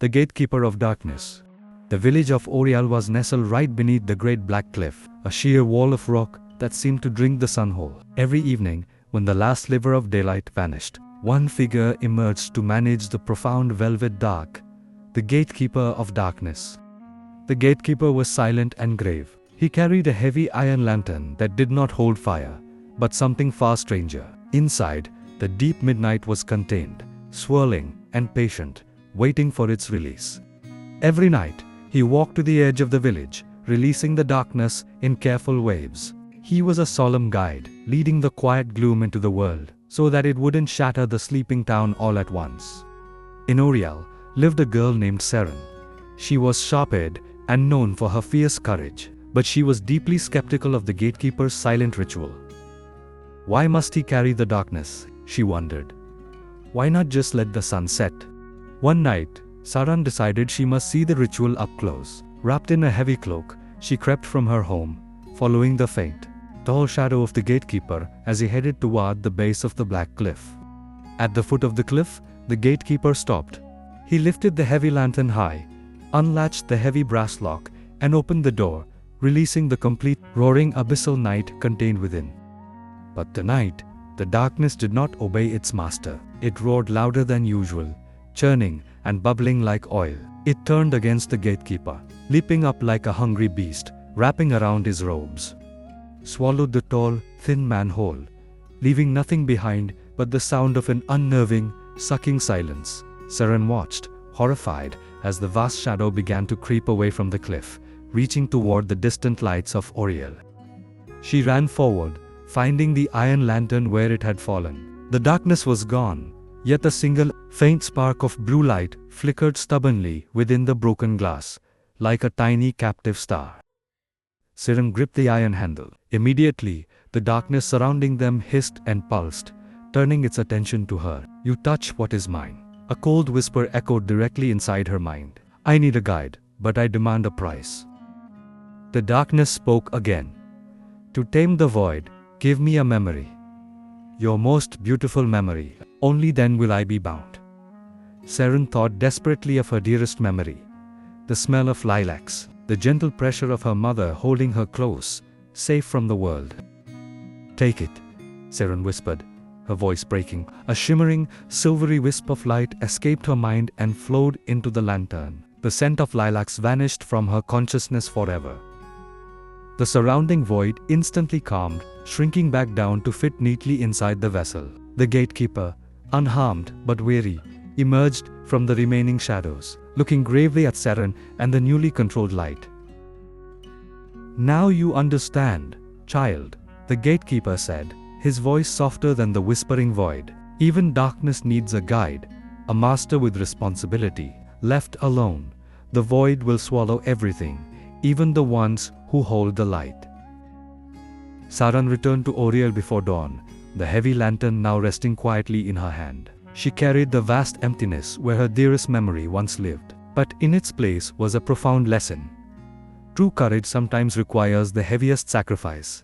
the gatekeeper of darkness. The village of Oriel was nestled right beneath the great black cliff, a sheer wall of rock that seemed to drink the sun whole. Every evening, when the last sliver of daylight vanished, one figure emerged to manage the profound velvet dark, the gatekeeper of darkness. The gatekeeper was silent and grave. He carried a heavy iron lantern that did not hold fire, but something far stranger. Inside, the deep midnight was contained, swirling and patient, waiting for its release. Every night, he walked to the edge of the village, releasing the darkness in careful waves. He was a solemn guide, leading the quiet gloom into the world, so that it wouldn't shatter the sleeping town all at once. In Oriel lived a girl named Seren. She was sharp-haired and known for her fierce courage, but she was deeply skeptical of the gatekeeper's silent ritual. Why must he carry the darkness? She wondered. Why not just let the sun set? One night, Seren decided she must see the ritual up close. Wrapped in a heavy cloak, she crept from her home, following the faint, tall shadow of the gatekeeper as he headed toward the base of the black cliff. At the foot of the cliff, the gatekeeper stopped. He lifted the heavy lantern high, unlatched the heavy brass lock, and opened the door, releasing the complete, roaring abyssal night contained within. But tonight, the darkness did not obey its master. It roared louder than usual, churning and bubbling like oil. It turned against the gatekeeper, leaping up like a hungry beast, wrapping around his robes. Swallowed the tall, thin man whole, leaving nothing behind but the sound of an unnerving, sucking silence. Seren watched, horrified, as the vast shadow began to creep away from the cliff, reaching toward the distant lights of Oriel. She ran forward, finding the iron lantern where it had fallen. The darkness was gone, yet a single, faint spark of blue light flickered stubbornly within the broken glass, like a tiny captive star. Seren gripped the iron handle. Immediately, the darkness surrounding them hissed and pulsed, turning its attention to her. "You touch what is mine." A cold whisper echoed directly inside her mind. "I need a guide, but I demand a price." The darkness spoke again. "To tame the void, give me a memory. Your most beautiful memory. Only then will I be bound." Seren thought desperately of her dearest memory. The smell of lilacs, the gentle pressure of her mother holding her close, safe from the world. "Take it," Seren whispered, her voice breaking. A shimmering, silvery wisp of light escaped her mind and flowed into the lantern. The scent of lilacs vanished from her consciousness forever. The surrounding void instantly calmed, shrinking back down to fit neatly inside the vessel. The gatekeeper, unharmed but weary, emerged from the remaining shadows, looking gravely at Seren and the newly controlled light. "Now you understand, child," the gatekeeper said, his voice softer than the whispering void. "Even darkness needs a guide, a master with responsibility. Left alone, the void will swallow everything, even the ones who hold the light." Seren returned to Oriel before dawn, the heavy lantern now resting quietly in her hand. She carried the vast emptiness where her dearest memory once lived. But in its place was a profound lesson. True courage sometimes requires the heaviest sacrifice.